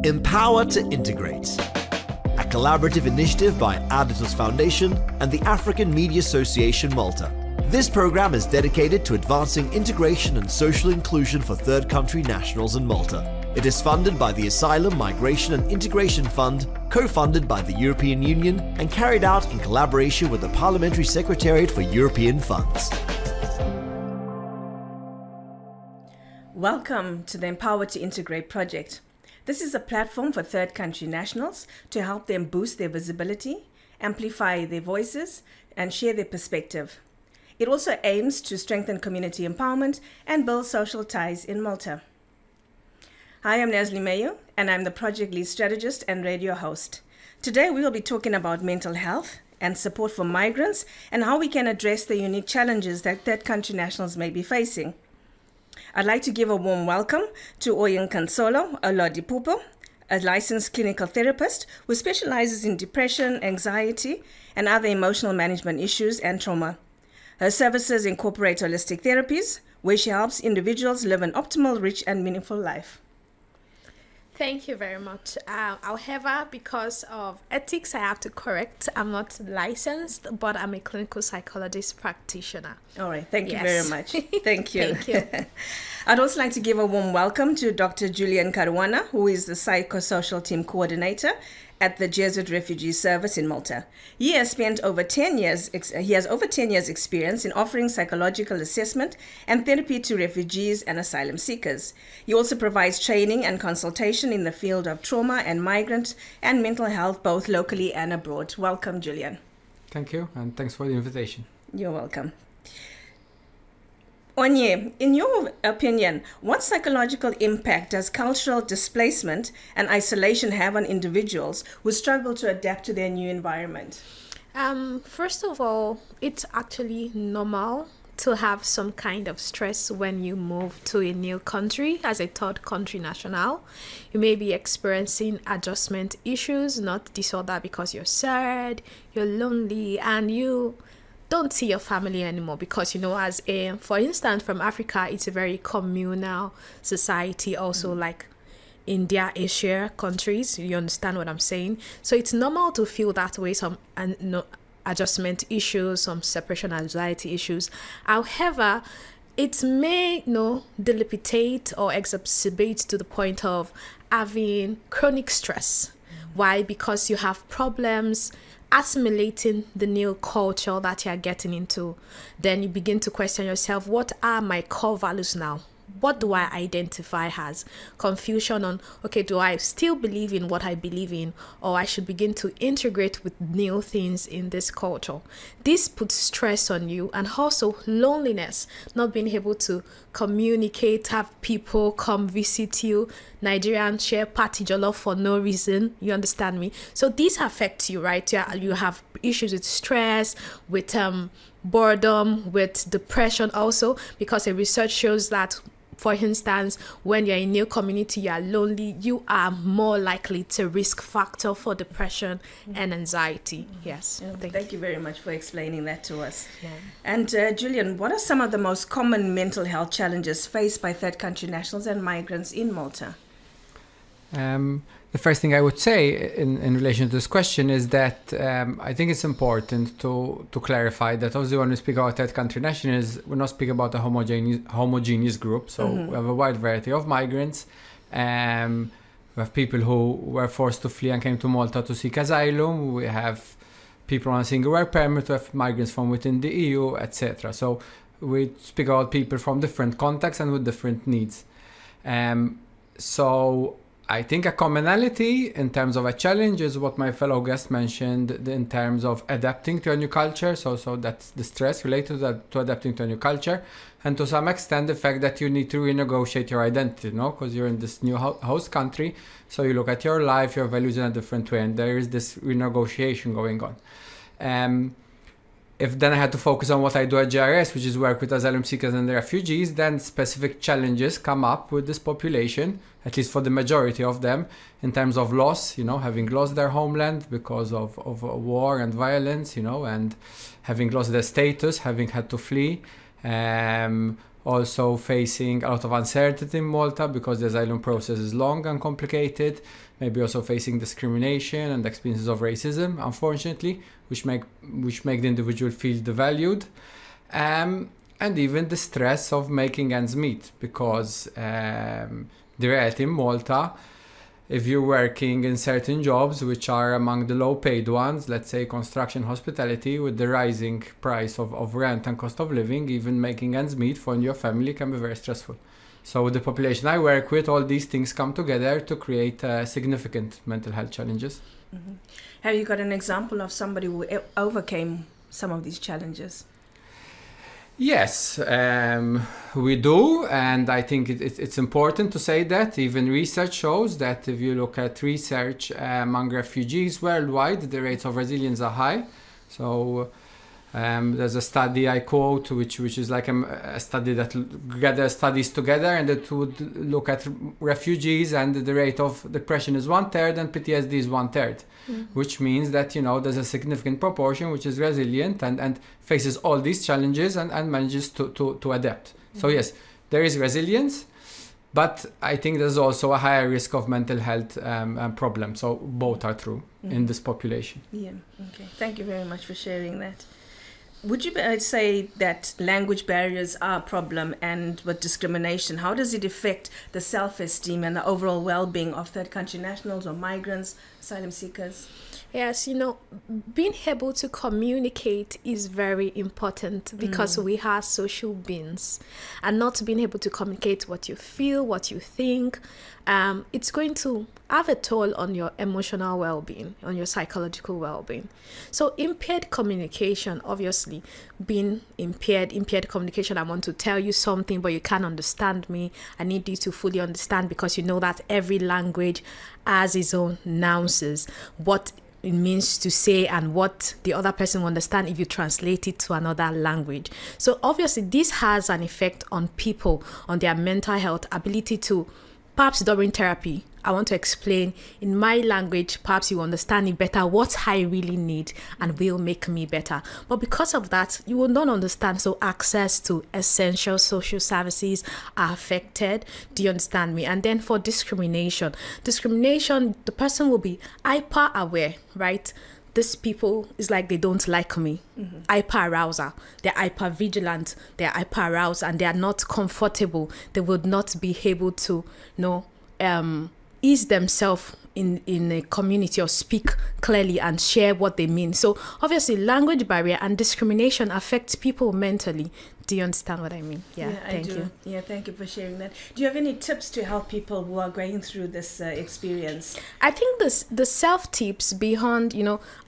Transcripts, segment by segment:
Empower to Integrate, a collaborative initiative by Aditus Foundation and the African Media Association Malta. This program is dedicated to advancing integration and social inclusion for third country nationals in Malta. It is funded by the Asylum, Migration and Integration Fund, co-funded by the European Union and carried out in collaboration with the Parliamentary Secretariat for European Funds. Welcome to the Empower to Integrate project. This is a platform for third country nationals to help them boost their visibility, amplify their voices, and share their perspective. It also aims to strengthen community empowerment and build social ties in Malta. Hi, I'm Nazlee Mayhew, and I'm the project lead strategist and radio host. Today, we will be talking about mental health and support for migrants and how we can address the unique challenges that third country nationals may be facing. I'd like to give a warm welcome to Oyinkansola Oladipupo, a licensed clinical therapist who specializes in depression, anxiety, and other emotional management issues and trauma. Her services incorporate holistic therapies, where she helps individuals live an optimal, rich, and meaningful life. Thank you very much. However, because of ethics, I have to correct. I'm not licensed, but I'm a clinical psychologist practitioner. All right. Thank you very much. Thank you. Thank you. I'd also like to give a warm welcome to Dr. Julian Caruana, who is the psychosocial team coordinator at the Jesuit Refugee Service in Malta. He has over 10 years experience in offering psychological assessment and therapy to refugees and asylum seekers. He also provides training and consultation in the field of trauma and migrant and mental health, both locally and abroad. Welcome, Julian. Thank you, and thanks for the invitation. You're welcome. Onye, in your opinion, what psychological impact does cultural displacement and isolation have on individuals who struggle to adapt to their new environment? First of all, it's actually normal to have some kind of stress when you move to a new country as a third country national. You may be experiencing adjustment issues, not disorder, because you're sad, you're lonely, and you don't see your family anymore because, for instance, from Africa, it's a very communal society, also like India, Asia countries. You understand what I'm saying? So it's normal to feel that way, some adjustment issues, some separation anxiety issues. However, it may dilapidate or exacerbate to the point of having chronic stress. Why? Because you have problems assimilating the new culture that you are getting into. Then you begin to question yourself, what are my core values now? What do I identify as? Confusion on, okay, do I still believe in what I believe in, or I should begin to integrate with new things in this culture? This puts stress on you, and also loneliness, not being able to communicate, have people come visit you, Nigerians share party jollof for no reason, you understand me? So these affect you, right? You have issues with stress, with boredom, with depression also, because a research shows that, for instance, when you're in a new community, you are lonely, you are more likely to risk factor for depression and anxiety. Yes. Thank you very much for explaining that to us. Yeah. And Julian, what are some of the most common mental health challenges faced by third country nationals and migrants in Malta? The first thing I would say in relation to this question is that I think it's important to clarify that obviously when we speak about third country nationals, we're not speaking about a homogeneous group. So we have a wide variety of migrants. We have people who were forced to flee and came to Malta to seek asylum. We have people on a single work permit. We have migrants from within the EU, etc. So we speak about people from different contexts and with different needs. So I think a commonality in terms of a challenge is what my fellow guest mentioned in terms of adapting to a new culture. So that's the stress related to adapting to a new culture. And to some extent, the fact that you need to renegotiate your identity, because you're in this new host country. So you look at your life, your values in a different way. And there is this renegotiation going on. If then I had to focus on what I do at JRS, which is work with asylum seekers and refugees, then specific challenges come up with this population, at least for the majority of them, in terms of loss, having lost their homeland because of war and violence, and having lost their status, having had to flee, also facing a lot of uncertainty in Malta because the asylum process is long and complicated, maybe also facing discrimination and experiences of racism, unfortunately, which make the individual feel devalued. And even the stress of making ends meet, because the reality in Malta, if you're working in certain jobs which are among the low paid ones, let's say construction, hospitality, with the rising price of rent and cost of living, even making ends meet for your family can be very stressful. So with the population I work with, all these things come together to create significant mental health challenges. Mm-hmm. Have you got an example of somebody who overcame some of these challenges? Yes, we do, and I think it's important to say that. Even research shows that if you look at research among refugees worldwide, the rates of resilience are high. So there's a study I quote, which is like a study that gathers studies together, and that would look at refugees, and the rate of depression is 1/3 and PTSD is 1/3. Which means that, there's a significant proportion which is resilient and faces all these challenges and manages to adapt. So yes, there is resilience, but I think there's also a higher risk of mental health problems. So both are true in this population. Yeah, okay. Thank you very much for sharing that. Would you say that language barriers are a problem, and with discrimination, how does it affect the self-esteem and the overall well-being of third country nationals or migrants, asylum seekers? Yes, being able to communicate is very important because we are social beings, and not being able to communicate what you feel, what you think, it's going to have a toll on your emotional well-being, on your psychological well-being. So impaired communication, obviously, being impaired communication, I want to tell you something, but you can't understand me. I need you to fully understand, because you know that every language has its own nuances, what it means to say and what the other person will understand if you translate it to another language. So obviously this has an effect on people, on their mental health, ability to, perhaps during therapy, I want to explain in my language, perhaps you understand it better, what I really need and will make me better. But because of that, you will not understand. So access to essential social services are affected. Do you understand me? And then for discrimination, the person will be hyper aware, right? These people is like they don't like me. Hyper arouser. They're hyper vigilant. They're hyper aroused, and they are not comfortable. They would not be able to, ease themselves in a community or speak clearly and share what they mean. So obviously language barrier and discrimination affects people mentally. Do you understand what I mean? Yeah, thank you. Yeah, thank you for sharing that. Do you have any tips to help people who are going through this experience? I think the self tips beyond,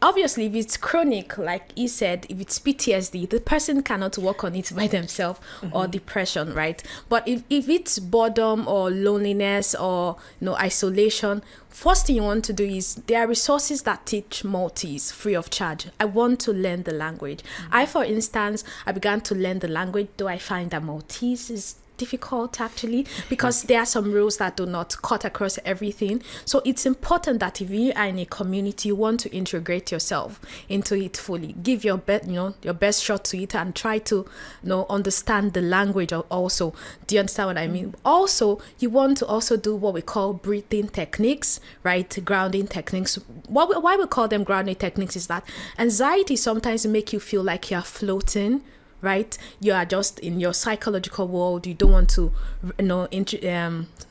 obviously if it's chronic, like he said, if it's PTSD, the person cannot work on it by themselves, or depression, right? But if it's boredom or loneliness or isolation, first thing you want to do is, there are resources that teach Maltese free of charge. I want to learn the language. For instance, I began to learn the language, though I find that Maltese is difficult actually, because there are some rules that do not cut across everything. So it's important that if you are in a community, you want to integrate yourself into it fully, give your best shot to it, and try to understand the language also. Do you understand what I mean? Also, you want to also do what we call breathing techniques, right? Grounding techniques. Why we call them grounding techniques is that anxiety sometimes make you feel like you're floating, right? You are just in your psychological world. You don't want to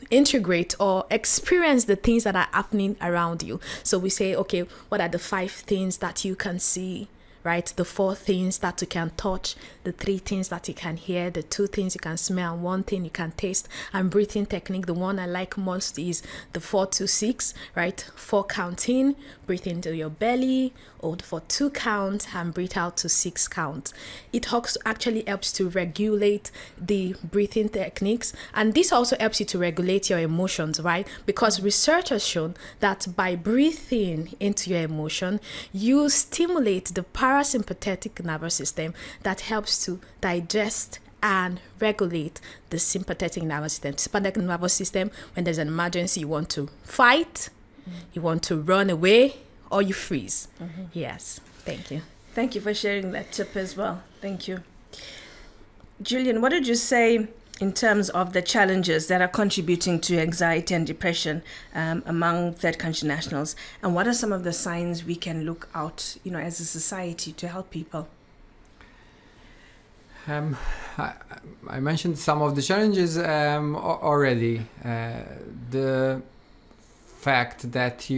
integrate or experience the things that are happening around you. So we say, okay, what are the 5 things that you can see, right? The 4 things that you can touch, the 3 things that you can hear, the 2 things you can smell, and 1 thing you can taste. And breathing technique, the one I like most is the 4-2-6, right? 4 counting, breathe into your belly, hold for 2 counts, and breathe out to 6 counts. It actually helps to regulate the breathing techniques, and this also helps you to regulate your emotions, right? Because research has shown that by breathing into your emotion, you stimulate the parasympathetic nervous system that helps to digest and regulate the sympathetic nervous system. Sympathetic nervous system, when there's an emergency, you want to fight, you want to run away, or you freeze. Yes, thank you. Thank you for sharing that tip as well. Thank you. Julian, what did you say in terms of the challenges that are contributing to anxiety and depression among third country nationals, and what are some of the signs we can look out, as a society to help people? I mentioned some of the challenges already. The fact that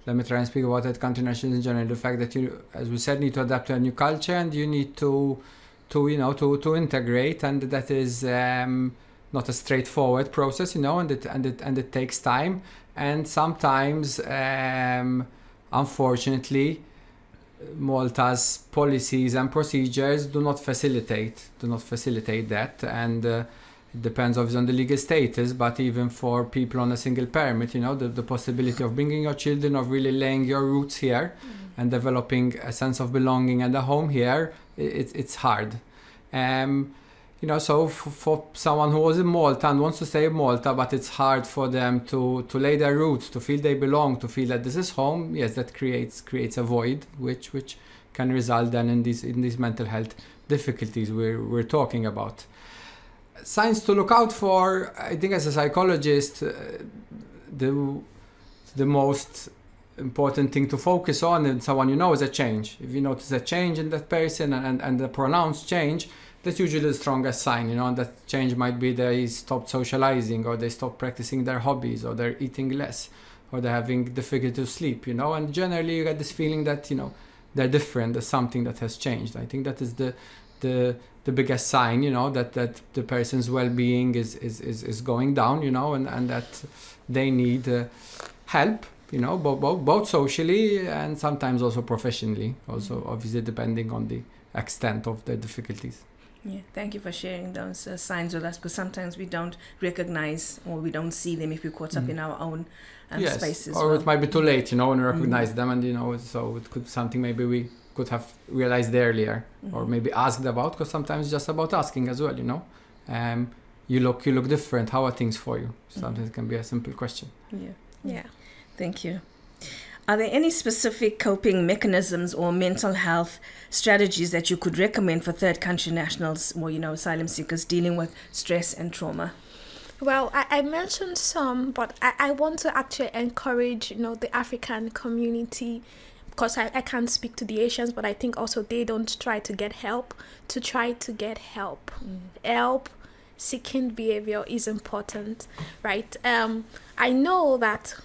let me try and speak about that country nationals in general. The fact that you, as we said, need to adapt to a new culture, and you need to integrate, and that is not a straightforward process, and it takes time, and sometimes, unfortunately, Malta's policies and procedures do not facilitate that, and it depends obviously on the legal status, but even for people on a single permit, the possibility of bringing your children, of really laying your roots here and developing a sense of belonging and a home here, it's hard. So for someone who was in Malta and wants to stay in Malta, but it's hard for them to lay their roots, to feel they belong, to feel that this is home. Yes, that creates a void, which can result then in these mental health difficulties we're talking about. Signs to look out for, I think, as a psychologist, the most important thing to focus on in someone is a change. If you notice a change in that person and a pronounced change, that's usually the strongest sign, and that change might be they stopped socializing, or they stopped practicing their hobbies, or they're eating less, or they're having difficulty to sleep, and generally you get this feeling that, they're different, there's something that has changed. I think that is the biggest sign, that the person's well-being is going down, and that they need help, both socially and sometimes also professionally, also obviously depending on the extent of the difficulties. Yeah, thank you for sharing those signs with us, because sometimes we don't recognize or we don't see them if we're caught up in our own spaces. Or it might be too late, when we recognize them, and so it could be something maybe we could have realized earlier, or maybe asked about, because sometimes it's just about asking as well, you look different, how are things for you? Sometimes it can be a simple question. Yeah. Thank you. Are there any specific coping mechanisms or mental health strategies that you could recommend for third country nationals or, asylum seekers dealing with stress and trauma? Well, I mentioned some, but I want to actually encourage, the African community, because I can't speak to the Asians, but I think also they don't try to get help, to try to get help. Help seeking behavior is important, right? I know that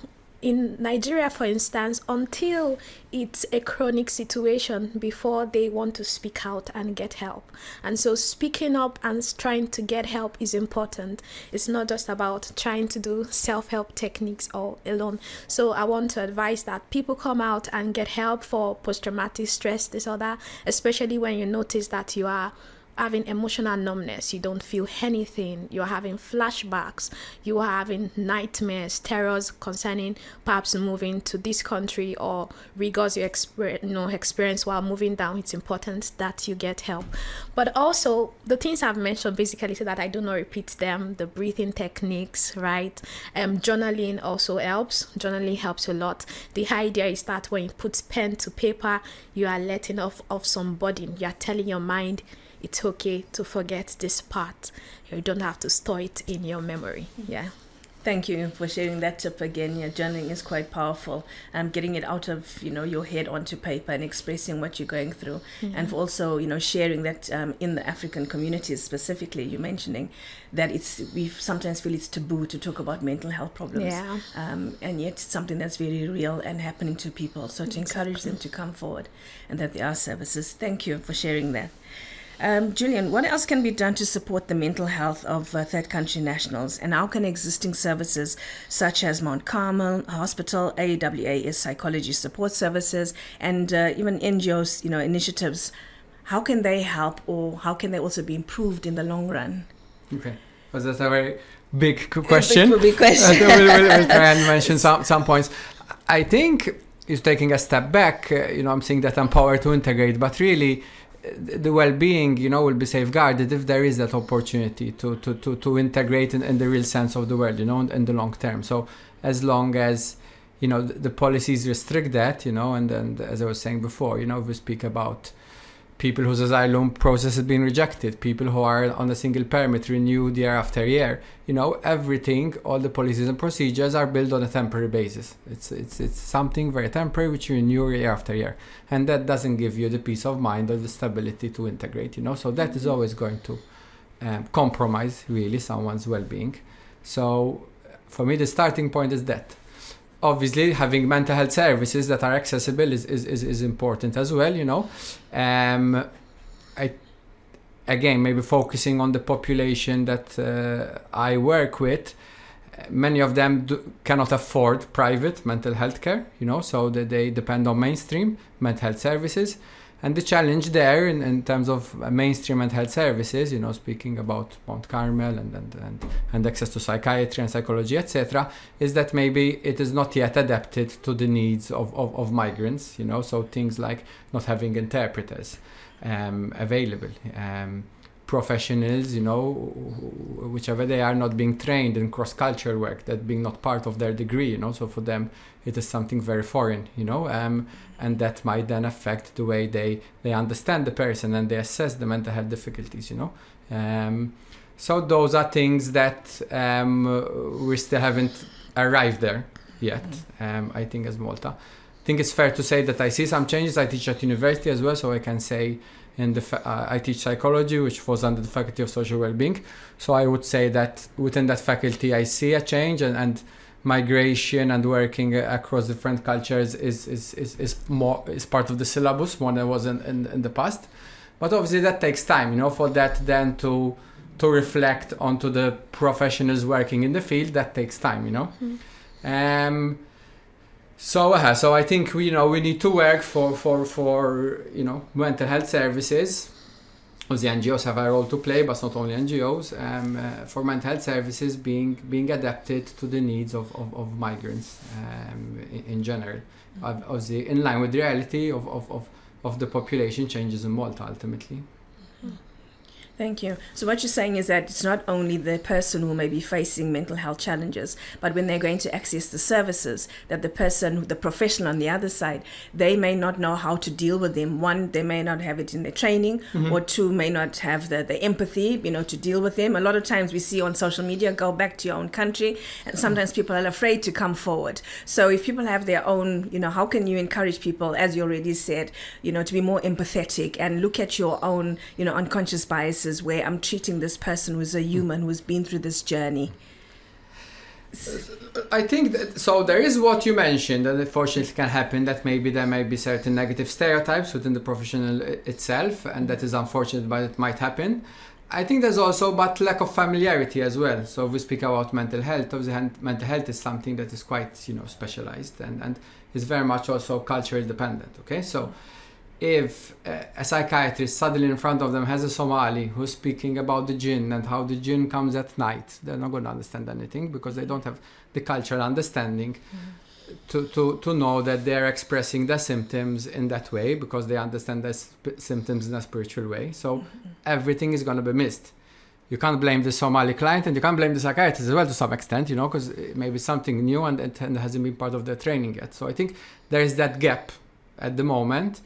in Nigeria, for instance, until it's a chronic situation before they want to speak out and get help. And so speaking up and trying to get help is important. It's not just about trying to do self-help techniques all alone. So I want to advise that people come out and get help for post-traumatic stress disorder, especially when you notice that you are having emotional numbness, you don't feel anything, you're having flashbacks, you are having nightmares, terrors concerning perhaps moving to this country or rigors you experience while moving down. It's important that you get help. But also the things I've mentioned basically, so that I do not repeat them, the breathing techniques, right? Journaling also helps. Journaling helps a lot. The idea is that when you put pen to paper, you are letting off some burden. You are telling your mind it's okay to forget this part. You don't have to store it in your memory. Yeah. Thank you for sharing that tip again. Yeah, journaling is quite powerful. Getting it out of your head onto paper and expressing what you're going through, and for also sharing that in the African communities specifically. You're mentioning that we sometimes feel it's taboo to talk about mental health problems, and yet it's something that's very real and happening to people. So to encourage them to come forward, and that there are services. Thank you for sharing that. Julian, what else can be done to support the mental health of third country nationals, and how can existing services such as Mount Carmel Hospital, AWA Psychology Support Services, and even NGOs, initiatives, how can they help, or how can they also be improved in the long run? Okay, well, that's a very big question. Big question. we'll try and mention some points. I think it's taking a step back. I'm saying that I'm empowered to integrate, but really, the well-being, will be safeguarded if there is that opportunity to integrate in the real sense of the word, in the long term. So as long as, the policies restrict that, and then, as I was saying before, we speak about people whose asylum process has been rejected, people who are on a single permit renewed year after year. You know, everything, all the policies and procedures are built on a temporary basis. It's something very temporary which you renew year after year, and that doesn't give you the peace of mind or the stability to integrate. You know, so that is always going to compromise really someone's well-being. So for me, the starting point is that. Obviously, having mental health services that are accessible is important as well, you know. Again, maybe focusing on the population that I work with, many of them cannot afford private mental health care, you know, so that they depend on mainstream mental health services. And the challenge there in terms of mainstream mental health services, you know, speaking about Mount Carmel and access to psychiatry and psychology, etc., is that maybe it is not yet adapted to the needs of migrants, you know, so things like not having interpreters available, professionals, you know, whichever they are, not being trained in cross-cultural work, that being not part of their degree, you know, so for them it is something very foreign, you know, and that might then affect the way they understand the person and they assess the mental health difficulties, you know. So those are things that we still haven't arrived there yet, I think, as Malta. I think it's fair to say that I see some changes. I teach at university as well, so I can say I teach psychology, which falls under the Faculty of Social Wellbeing. So I would say that within that faculty, I see a change, and migration and working across different cultures is part of the syllabus more than it was in the past. But obviously that takes time, you know, for that then to reflect onto the professionals working in the field. That takes time, you know. So I think we need to work for you know, mental health services. The NGOs have a role to play, but not only NGOs. For mental health services being adapted to the needs of migrants in general, obviously in line with the reality of the population changes in Malta ultimately. Thank you. So what you're saying is that it's not only the person who may be facing mental health challenges, but when they're going to access the services, that the person, the professional on the other side, they may not know how to deal with them. One, they may not have it in their training, or two, may not have the empathy, you know, to deal with them. A lot of times we see on social media, go back to your own country, and sometimes people are afraid to come forward. So if people have their own, you know, how can you encourage people, as you already said, you know, to be more empathetic and look at your own, you know, unconscious biases, where I'm treating this person who's a human who's been through this journey? I think that, so there is what you mentioned, that unfortunately can happen, that maybe there may be certain negative stereotypes within the professional itself, and that is unfortunate, but it might happen. I think there's also but lack of familiarity as well. So if we speak about mental health, obviously mental health is something that is quite, you know, specialized and is very much also culturally dependent. Okay, so if a psychiatrist suddenly in front of them has a Somali who's speaking about the jinn and how the jinn comes at night, they're not going to understand anything, because they don't have the cultural understanding to know that they're expressing their symptoms in that way, because they understand their symptoms in a spiritual way. So everything is going to be missed. You can't blame the Somali client, and you can't blame the psychiatrist as well to some extent, you know, because it may be something new and it hasn't been part of their training yet. So I think there is that gap at the moment.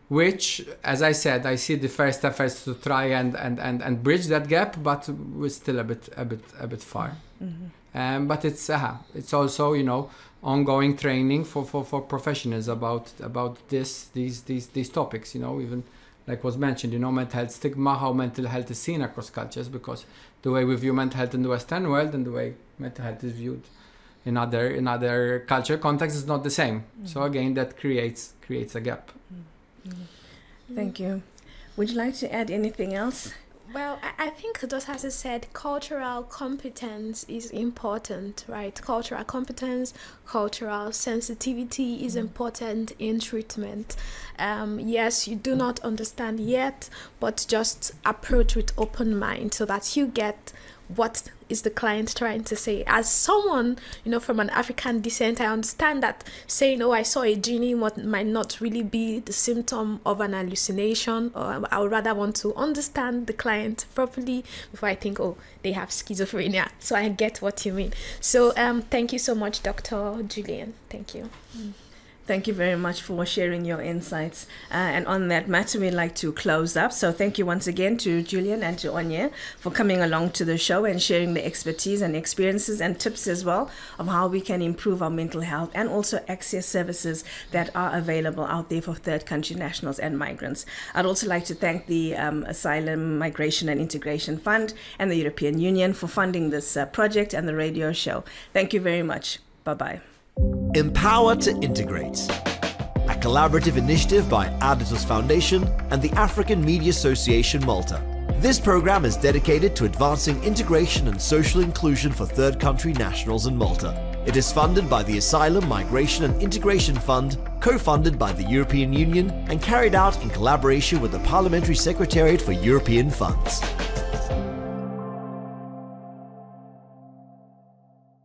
Which, as I said, I see the first efforts to try and bridge that gap, but we're still a bit far. But it's also, you know, ongoing training for professionals about these topics, you know, even like was mentioned, you know, mental health stigma, how mental health is seen across cultures, because the way we view mental health in the Western world and the way mental health is viewed in other culture contexts is not the same. So again, that creates a gap. Thank you. Would you like to add anything else? Well, I think, just as I said, cultural competence is important, right? Cultural competence, cultural sensitivity is important in treatment. Yes, you do not understand yet, but just approach with open mind so that you get what is the client trying to say. As someone, you know, from an African descent, I understand that saying, oh, I saw a genie might not really be the symptom of an hallucination, or I would rather want to understand the client properly before I think, oh, they have schizophrenia. So I get what you mean. So thank you so much, Dr. Julian. Thank you. Thank you very much for sharing your insights. And on that matter, we'd like to close up. So thank you once again to Julian and to Onye for coming along to the show and sharing the expertise and experiences and tips as well of how we can improve our mental health and also access services that are available out there for third country nationals and migrants. I'd also like to thank the Asylum, Migration and Integration Fund and the European Union for funding this project and the radio show. Thank you very much. Bye-bye. Empower to Integrate, a collaborative initiative by Aditus Foundation and the African Media Association Malta. This program is dedicated to advancing integration and social inclusion for third country nationals in Malta. It is funded by the Asylum, Migration and Integration Fund, co-funded by the European Union and carried out in collaboration with the Parliamentary Secretariat for European Funds.